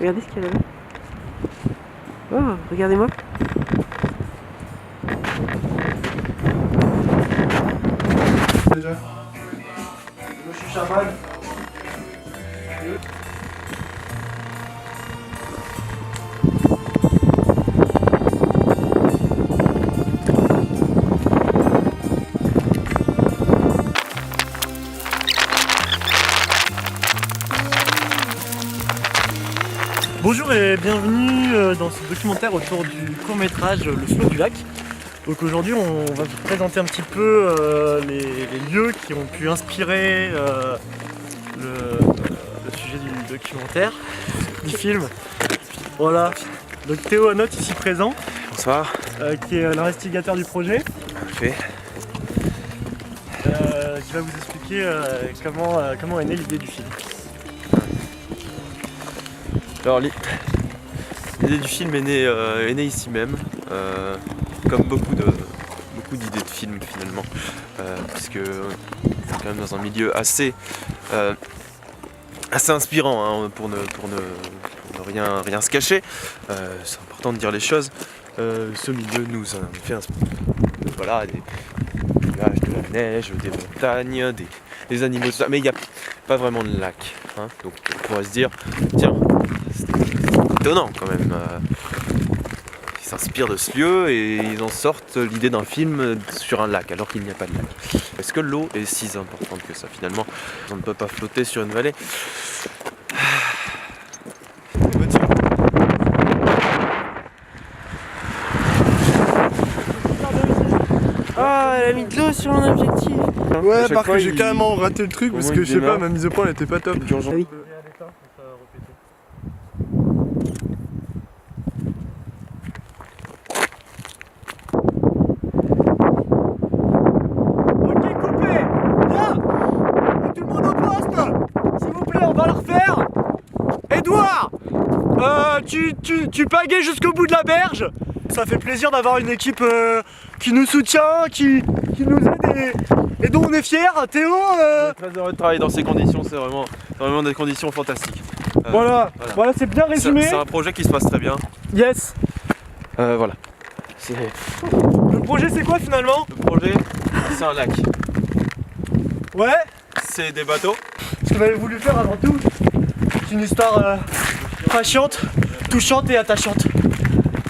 Regardez ce qu'il y a là-bas. Oh, regardez-moi. Déjà. Je suis chaman. Bonjour et bienvenue dans ce documentaire autour du court-métrage Le Flot du Lac. Donc aujourd'hui on va vous présenter un petit peu les lieux qui ont pu inspirer le sujet du documentaire, du film. Voilà, donc Théo Anote ici présent. Bonsoir. Qui est l'investigateur du projet. Parfait. Qui va vous expliquer comment est née l'idée du film. Alors l'idée du film est née ici même, comme beaucoup d'idées de films finalement, puisque on est quand même dans un milieu assez inspirant, hein, pour ne rien se cacher. C'est important de dire les choses. Ce milieu nous a fait voilà, des nuages, de la neige, des montagnes, des animaux, tout ça, mais il n'y a pas vraiment de lac, hein. Donc on pourrait se dire, tiens, c'est étonnant quand même. Ils s'inspirent de ce lieu et ils en sortent l'idée d'un film sur un lac alors qu'il n'y a pas de lac. Est-ce que l'eau est si importante que ça finalement? On ne peut pas flotter sur une vallée. Oh, elle a mis de l'eau sur mon objectif. Ouais, parce que j'ai carrément raté le truc parce que je sais pas, ma mise au point elle était pas top. Ah oui. Ok, coupé! Bien! Tout le monde au poste! S'il vous plaît, on va le refaire! Edouard! Tu pagaies jusqu'au bout de la berge! Ça fait plaisir d'avoir une équipe qui nous soutient, qui nous aide et dont on est fiers. Théo! On est très heureux de travailler dans ces conditions, c'est vraiment des conditions fantastiques. Voilà, c'est bien résumé. C'est un projet qui se passe très bien. Yes! Voilà. Le projet c'est quoi finalement? Le projet, c'est un lac. Ouais? C'est des bateaux. Ce qu'on avait voulu faire avant tout, c'est une histoire patiente, touchante et attachante.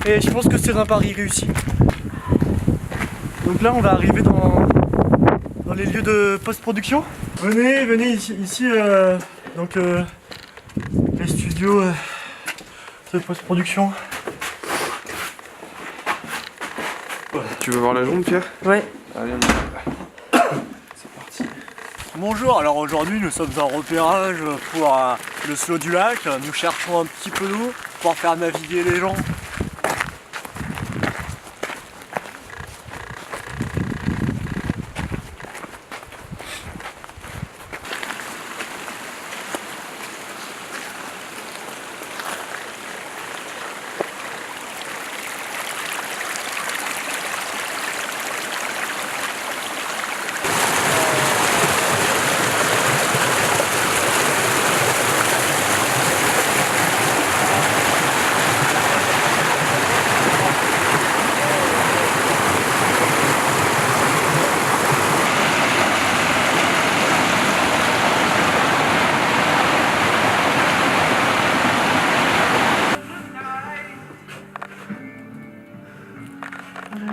Et je pense que c'est un pari réussi. Donc là on va arriver dans les lieux de post-production. Venez ici donc les studios de post-production. Tu veux voir la jambe, Pierre? Ouais. Allez, c'est parti. Bonjour, alors aujourd'hui nous sommes en repérage pour le Flot du Lac. Nous cherchons un petit peu d'eau pour faire naviguer les gens.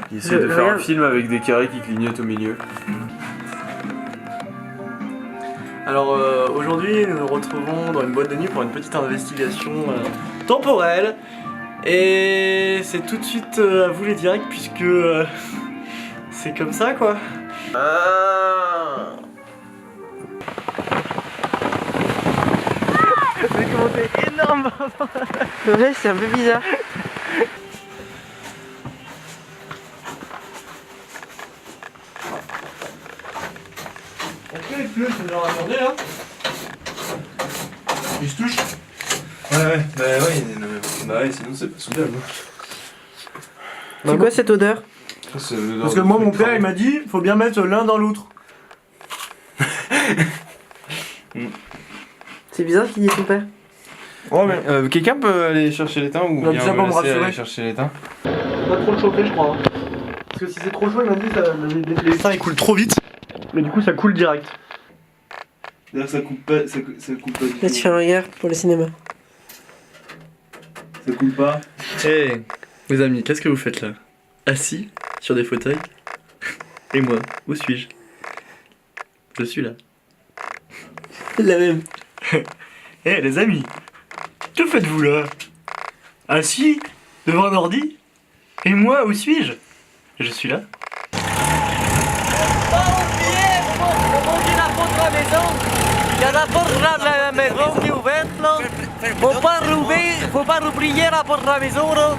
Il essaie de faire un film avec des carrés qui clignotent au milieu. Alors aujourd'hui nous nous retrouvons dans une boîte de nuit pour une petite investigation temporelle. Et c'est tout de suite à vous les directs puisque c'est comme ça quoi. J'ai commenté énorme. Ouais, c'est un peu bizarre. Ok, il pleut, c'est genre attendez là. Il se touche. Ouais, sinon c'est pas soudable. C'est quoi cette odeur? Parce que moi mon père il m'a dit faut bien mettre l'un dans l'autre. C'est bizarre qu'il y ait ton père. Ouais, mais Quelqu'un peut aller chercher l'étain ou Bah, bien déjà me pour me laisser rassurer. aller chercher l'étain? pas trop le chauffer, je crois. Hein. Parce que si c'est trop chaud, il m'a dit que les étains ils coulent trop vite. Mais du coup, ça coule direct. D'ailleurs, ça coupe pas, ça coupe pas du Là, tu fais un regard pour le cinéma. Ça coule pas. Hey, mes amis, qu'est-ce que vous faites là? Assis sur des fauteuils? Et moi, où suis-je? Je suis là. La même. Eh les amis, que faites-vous là? Assis devant un ordi? Et moi, où suis-je? Je suis là. Il y a la porte de la maison qui est ouverte là. Faut pas oublier la porte de la maison là.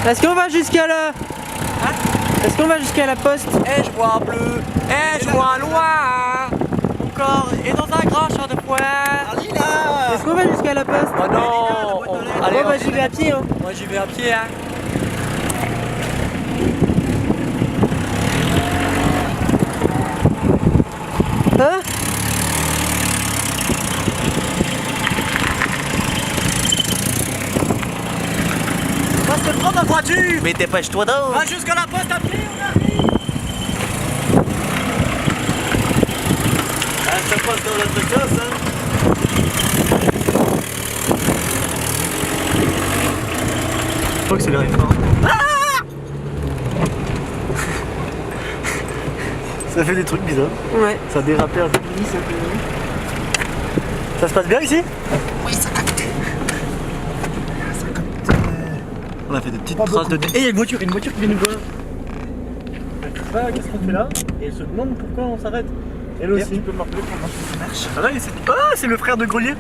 Est-ce qu'on va jusqu'à la... Est-ce qu'on va jusqu'à la poste? Et je vois bleu, et je vois loin. Mon corps est dans un grand champ de foin. Est-ce qu'on va jusqu'à la poste? Oh non. Allez, Bon bah j'y vais à pied hein. moi j'y vais à pied hein. Hein? Va se prendre la voiture. Mais dépêche-toi donc! Va jusqu'à la poste à pied, on arrive. Ah, ça passe dans notre classe, hein! Faut accélérer fort. Ça fait des trucs bizarres. Ouais. Ça dérapait un peu de glisse, un peu de... Ça se passe bien ici? Oui, ça capte! On a fait des petites traces de... Eh, il y a une voiture qui vient nous voir. Ah, qu'est-ce qu'on fait là? Et elle se demande pourquoi on s'arrête. Elle aussi. Tu peux me rappeler comment ça marche? Ah, là, c'est le frère de Grelier.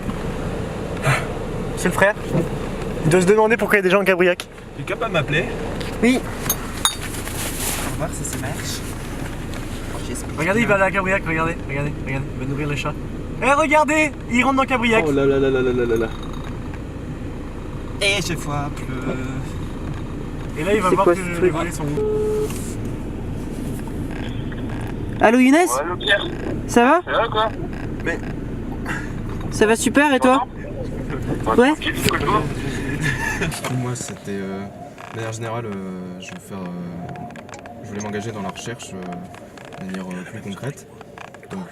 C'est le frère. Il doit se demander pourquoi il y a des gens en cabriac. Tu es capable de m'appeler? Oui. On va voir si ça marche. Regardez, il va à la cabriac, regardez. Il va nourrir les chats. Eh, regardez, il rentre dans cabriac. Oh là là là là là là là. Et je vois bleu. Et là, il va C'est voir quoi que ce les truc volets sont où. Allô Younes? Allô Pierre, Ça va? ça va quoi? Ça va super et toi? Ouais. Tranquille, c'est quoi toi? Moi, c'était. De manière générale, je voulais m'engager dans la recherche de manière plus concrète. Donc.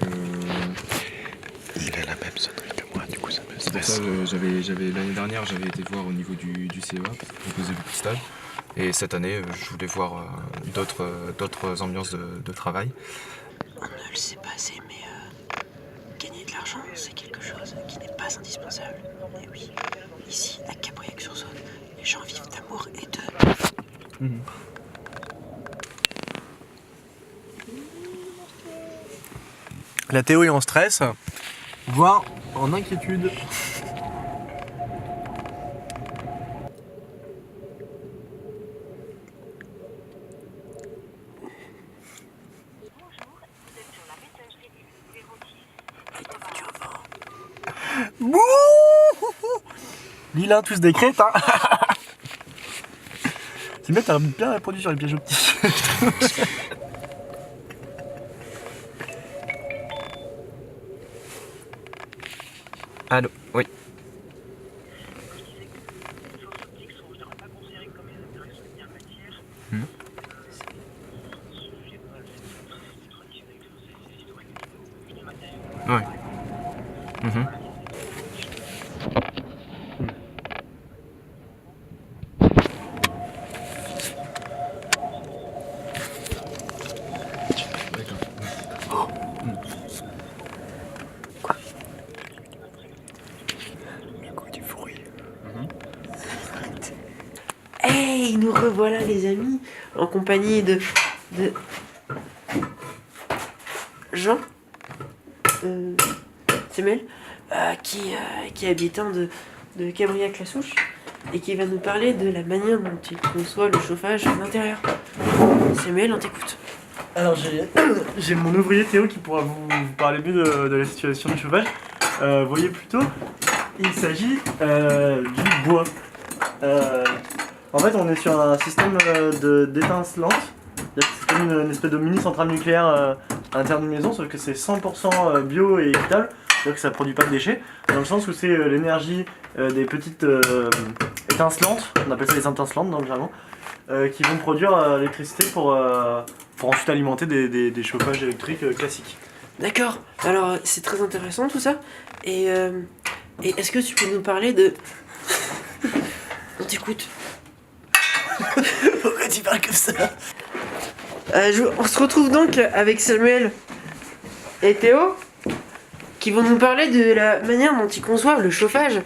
Il a la même sonnerie que moi, du coup ça me C'est pour ça que l'année dernière, j'avais été voir au niveau du CEA pour proposer beaucoup de stages. Et cette année, je voulais voir d'autres ambiances de travail. On ne le sait pas assez, mais gagner de l'argent, c'est quelque chose qui n'est pas indispensable. Et oui, ici, à Cabriac-sur-Saône, les gens vivent d'amour et de... La Théo est en stress, voire en inquiétude. Bouh! Lilin, tous des crétins. C'est bien, t'as bien répondu sur les pièges optiques. Allô, oui. Ouais. Hey, nous revoilà les amis, en compagnie de Jean, Semel, qui est habitant de Cabriac-la-Souche et qui va nous parler de la manière dont il conçoit le chauffage à l'intérieur. Semel, on t'écoute. Alors j'ai mon ouvrier Théo qui pourra vous parler mieux de la situation du chauffage. voyez plutôt, il s'agit du bois. En fait, on est sur un système d'étincelante. C'est comme une espèce de mini centrale nucléaire à l'intérieur d'une maison, sauf que c'est 100% bio et équitable, c'est-à-dire que ça ne produit pas de déchets, dans le sens où c'est l'énergie des petites étincelantes, on appelle ça les étincelantes dans le jargon, qui vont produire l'électricité pour ensuite alimenter des chauffages électriques classiques. D'accord, alors c'est très intéressant tout ça. Et est-ce que tu peux nous parler de... On t'écoute. Pourquoi tu parles comme ça? On se retrouve donc avec Samuel et Théo qui vont nous parler de la manière dont ils conçoivent le chauffage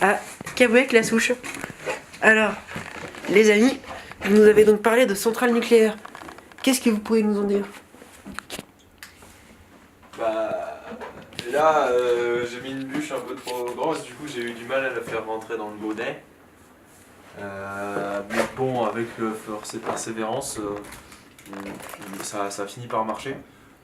à Cabouec-la-Souche. Alors, les amis, vous nous avez donc parlé de centrale nucléaire. Qu'est-ce que vous pouvez nous en dire? Bah, et là, j'ai mis une bûche un peu trop grosse, du coup j'ai eu du mal à la faire rentrer dans le godet. Mais bon, avec force et persévérance, ça a fini par marcher.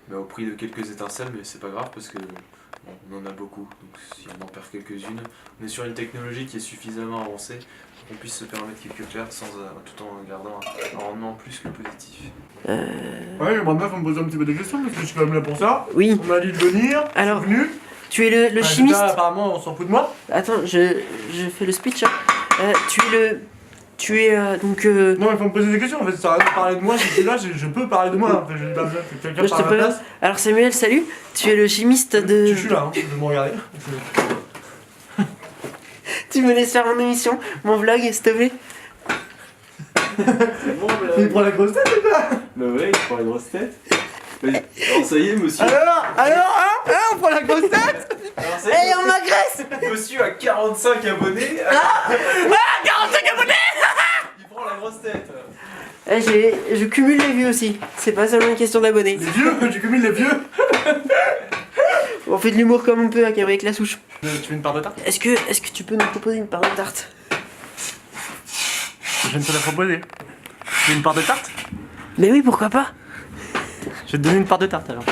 Mais au prix de quelques étincelles, mais c'est pas grave parce que bon, on en a beaucoup. Donc si on en perd quelques-unes, on est sur une technologie qui est suffisamment avancée pour qu'on puisse se permettre quelques pertes tout en gardant un rendement plus que positif. Ouais, j'aimerais bien qu'on me pose un petit peu des questions parce que je suis quand même là pour ça. Oui. On m'a dit de venir, Alors, je suis venu. tu es le Enfin, chimiste... déjà, apparemment, on s'en fout de moi. Attends, je fais le speech. Hein. Tu es donc... Non, il faut me poser des questions. En fait, ça sert à rien de parler de moi. Si c'est là, je peux parler de moi. Enfin, j'ai pas besoin que quelqu'un je te parle à ma peux- place. Alors Samuel, salut. Tu es le chimiste de... Je suis là, hein, de me regarder. Tu me laisses faire mon émission, mon vlog, s'il te plaît. C'est bon, Il prend la grosse tête ou quoi? bah ouais, il prend la grosse tête. Alors ça y est, monsieur. On prend la grosse tête. Alors, ça y Eh, est, on m'agresse. monsieur a 45 abonnés. 45 abonnés. Il prend la grosse tête. Je cumule les vues aussi. C'est pas seulement une question d'abonnés. Les vieux, tu cumules les vieux. On fait de l'humour comme on peut à Cabouec-la-Souche. Tu veux une part de tarte? Est-ce que tu peux nous proposer une part de tarte? Je viens de te la proposer. Tu veux une part de tarte? Mais oui, pourquoi pas. Je vais te donner une part de tarte alors.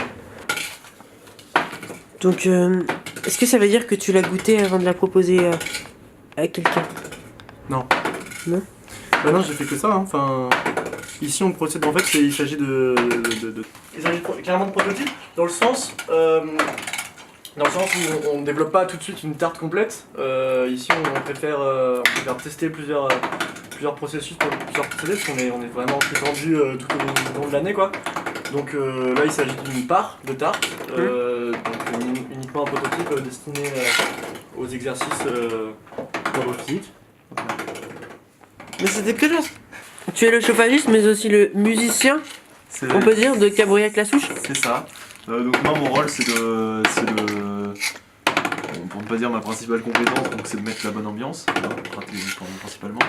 Donc, est-ce que ça veut dire que tu l'as goûté avant de la proposer à quelqu'un? Non. Non? Bah non, j'ai fait que ça. Hein. Enfin, ici on procède. En fait, il s'agit il s'agit clairement de prototype dans le sens où on ne développe pas tout de suite une tarte complète. Ici, on préfère tester plusieurs processus pour plusieurs procédés parce qu'on est vraiment plus tendu tout au long de l'année, quoi. Donc là, il s'agit d'une part de tarte, donc uniquement un prototype destiné aux exercices physiques. Mais c'était que chose. Tu es le chauffagiste, mais aussi le musicien, on peut dire, de Cabouec-la-Souche. C'est ça. Donc moi mon rôle c'est de pour ne pas dire ma principale compétence, donc c'est de mettre la bonne ambiance, principalement.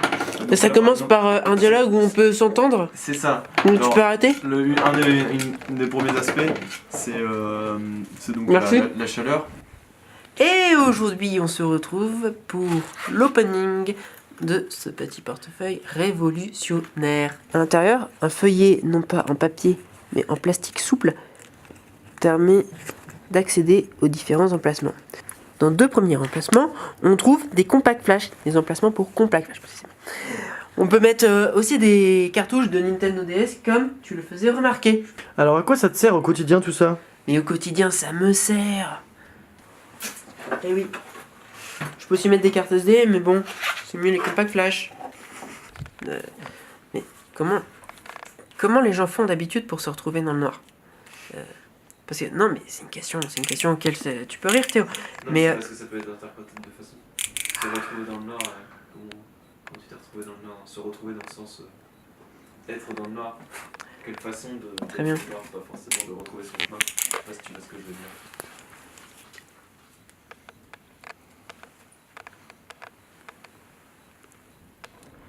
Et ça commence par un dialogue où on peut s'entendre, C'est ça. où tu Alors, peux arrêter. Un des premiers aspects, c'est donc Merci. la chaleur. Et aujourd'hui, on se retrouve pour l'opening de ce petit portefeuille révolutionnaire. À l'intérieur, un feuillet non pas en papier, mais en plastique souple, permet d'accéder aux différents emplacements. Dans deux premiers emplacements, on trouve des compact flash, des emplacements pour compact flash précisément. On peut mettre aussi des cartouches de Nintendo DS comme tu le faisais remarquer. Alors à quoi ça te sert au quotidien tout ça? Mais au quotidien, ça me sert. Eh oui. Je peux aussi mettre des cartes SD, mais bon, c'est mieux les compact flash. Mais comment les gens font d'habitude pour se retrouver dans le noir? Parce que non, mais c'est une question auquel tu peux rire, Théo. Non, Mais, parce que ça peut être interprété de deux façons. Se retrouver dans le noir, comment tu t'es retrouvé dans le noir? Se retrouver dans le sens être dans le noir. Quelle façon de Très bien. d'être dans le noir, pas forcément de retrouver son chemin. Je sais pas si tu vois ce que je veux dire.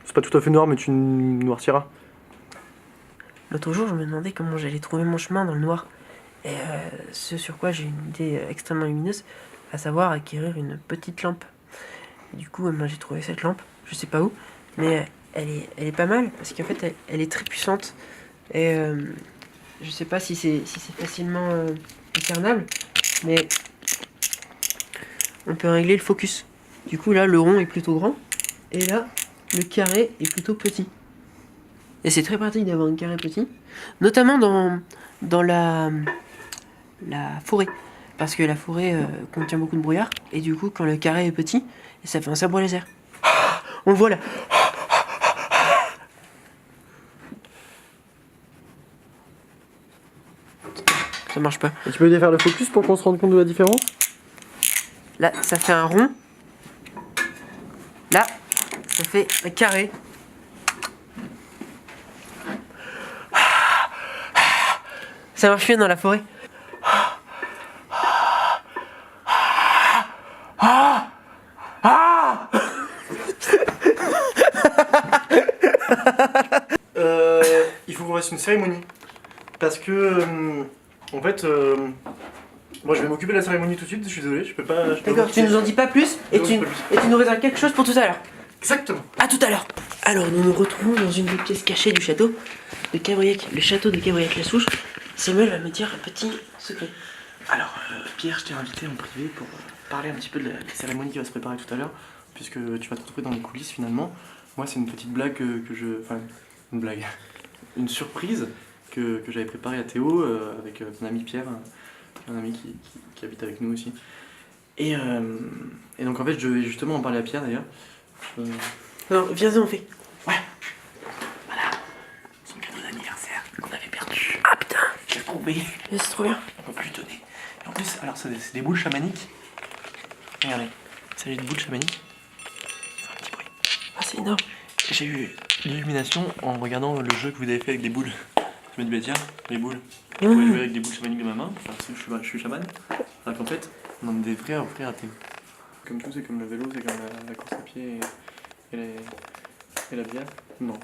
C'est pas tout à fait noir, mais tu noirciras. L'autre jour, je me demandais comment j'allais trouver mon chemin dans le noir. Et ce sur quoi j'ai une idée extrêmement lumineuse, à savoir acquérir une petite lampe. Et du coup, moi j'ai trouvé cette lampe, je sais pas où, mais elle est pas mal, parce qu'en fait elle est très puissante. Et je sais pas si c'est facilement discernable, mais on peut régler le focus. Du coup, là, le rond est plutôt grand. Et là, le carré est plutôt petit. Et c'est très pratique d'avoir un carré petit. Notamment dans la forêt. Parce que la forêt contient beaucoup de brouillard. Et du coup, quand le carré est petit, ça fait un sabre laser. On le voit là. Ça marche pas. Et tu peux défaire le focus pour qu'on se rende compte de la différence? Là, ça fait un rond. Là, ça fait un carré. Ça marche bien dans la forêt. Il faut qu'on fasse une cérémonie. Parce que, en fait, moi je vais m'occuper de la cérémonie tout de suite, je suis désolé, je peux pas... D'accord, tu nous en dis pas plus et tu nous réserves quelque chose pour tout à l'heure. Exactement. À tout à l'heure. Alors, nous nous retrouvons dans une des pièces cachées du château de Cabriac, le château de Cabriac-la-Souche. Samuel va me dire un petit secret. Alors, Pierre, je t'ai invité en privé pour parler un petit peu de la cérémonie qui va se préparer tout à l'heure, puisque tu vas te retrouver dans les coulisses finalement. Moi, c'est une petite blague que je... Enfin, une blague. Une surprise que j'avais préparée à Théo avec ton ami Pierre, un ami qui habite avec nous aussi. Et donc en fait, je vais justement en parler à Pierre d'ailleurs. Non, viens-en, on fait. Ouais. Voilà. Son cadeau d'anniversaire qu'on avait perdu. Ah putain, Je l'ai trouvé. c'est trop bien. On peut plus lui donner. Et en plus, alors c'est des boules chamaniques. Regardez, il s'agit de boules chamaniques. Ça fait un petit bruit. Ah, c'est énorme. J'ai eu l'illumination en regardant le jeu que vous avez fait avec des boules. Je me dis, bah tiens, les boules. Je pourrais jouer avec des boules chamaniques de ma main, enfin, je suis chaman. Alors qu'en fait, on en a des vrais à offrir à Théo. Comme tout, c'est comme le vélo, c'est comme la course à pied et la bière. Non.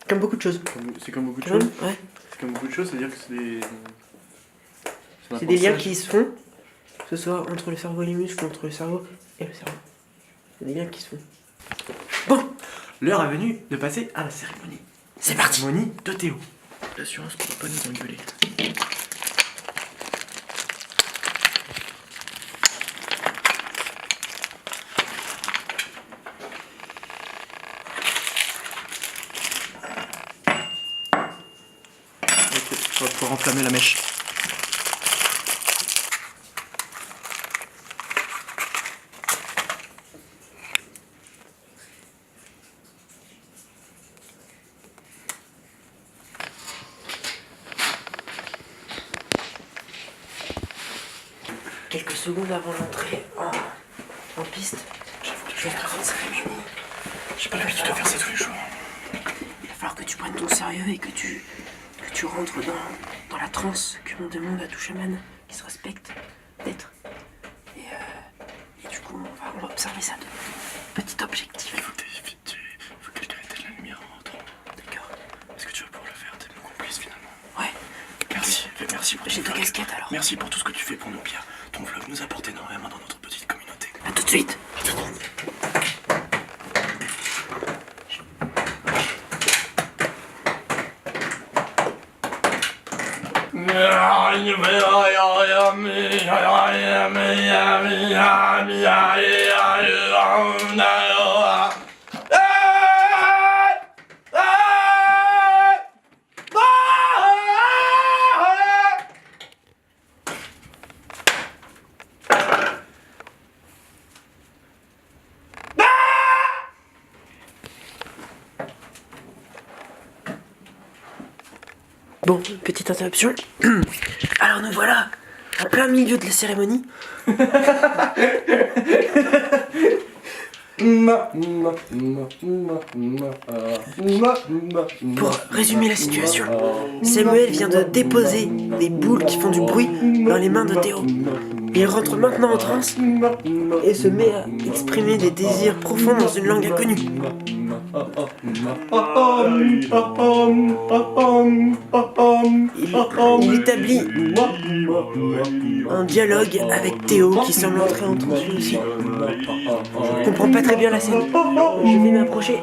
Comme beaucoup de choses. C'est comme beaucoup de Tu vois? choses. Ouais. C'est comme beaucoup de choses, c'est-à-dire que c'est des. C'est des liens qui se font, que ce soit entre le cerveau et les muscles, entre le cerveau et le cerveau. C'est des liens qui se font. Bon, L'heure est venue de passer à la cérémonie. c'est parti. Cérémonie de Théo. L'assurance pour pas nous engueuler. Ok, on va pouvoir enflammer la mèche. Quelques secondes avant l'entrée en piste, je vais faire une cérémonie. J'ai pas l'habitude de faire ça tous les jours. Il va falloir que tu prennes ton sérieux et que tu rentres dans la transe que l'on demande à tout chaman qui se respecte d'être. Et du coup, on va observer ça de petit objectif. Il faut que je t'arrête la lumière en rentrant. D'accord. Est-ce que tu vas pouvoir le faire? T'es mon complice finalement. Ouais. Merci pour J'ai deux casquettes alors. Merci pour tout ce que tu fais pour nous, Pierre. Ton vlog nous apporte énormément dans notre petite communauté. À tout de suite. Bon, petite interruption. Alors nous voilà en plein milieu de la cérémonie. Pour résumer la situation, Samuel vient de déposer des boules qui font du bruit dans les mains de Théo. Il rentre maintenant en transe et se met à exprimer des désirs profonds dans une langue inconnue. Il établit un dialogue avec Théo qui semble entrer en transe lui aussi. Je comprends pas très bien la scène. Je vais m'approcher.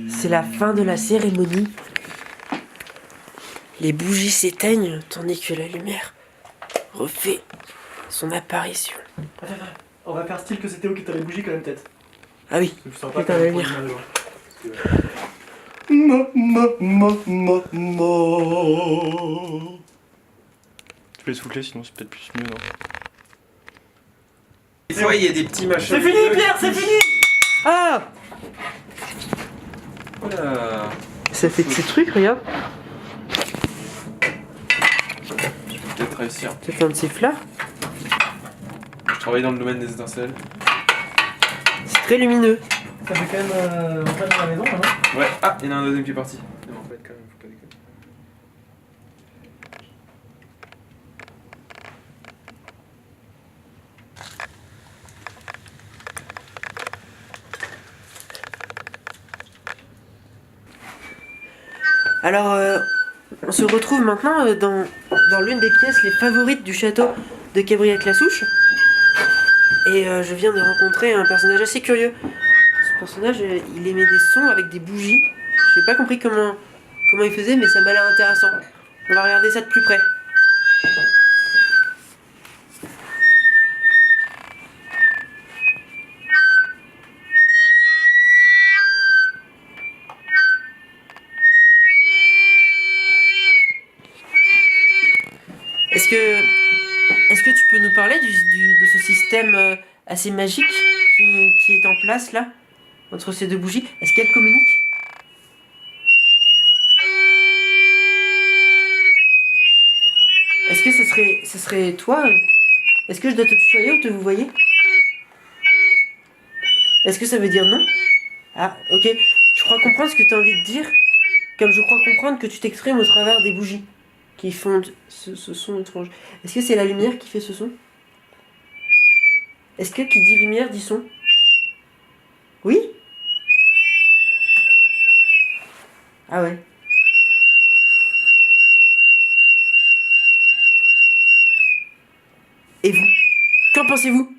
C'est la fin de la cérémonie. Les bougies s'éteignent tandis que la lumière refait son apparition. On va faire style que c'est Théo qui t'a les bougies quand même, peut-être. Ah oui, C'est plus sympa putain, quand la même, lumière. Tu peux les souffler, sinon c'est peut-être plus mieux, non? Des fois, il y a des petits machins. C'est fini, Pierre, c'est fini. Ah, Voilà. ça fait de ces trucs, regarde. Peut-être réussir. Ça fait un de ces flards. Je travaille dans le domaine des étincelles. C'est très lumineux. Ça fait quand même rentrer dans la maison, non? Ouais. Ah, il y en a un deuxième qui est parti. Non, en fait, quand même, faut pas déconner. Alors, on se retrouve maintenant dans l'une des pièces les favorites du château de Cabriac-la-Souche. Et je viens de rencontrer un personnage assez curieux. Ce personnage, il émet des sons avec des bougies. Je n'ai pas compris comment il faisait, mais ça m'a l'air intéressant. On va regarder ça de plus près. Est-ce que tu peux nous parler de ce système assez magique qui est en place là, entre ces deux bougies? Est-ce qu'elles communiquent? Est-ce que ce serait toi? Est-ce que je dois te tutoyer ou te vous voyez? Est-ce que ça veut dire non? Ah, ok. Je crois comprendre ce que tu as envie de dire, comme je crois comprendre que tu t'exprimes au travers des bougies qui font ce son étrange. Est-ce que c'est la lumière qui fait ce son? Est-ce que qui dit lumière dit son? Oui? Ah ouais. Et vous? Qu'en pensez-vous?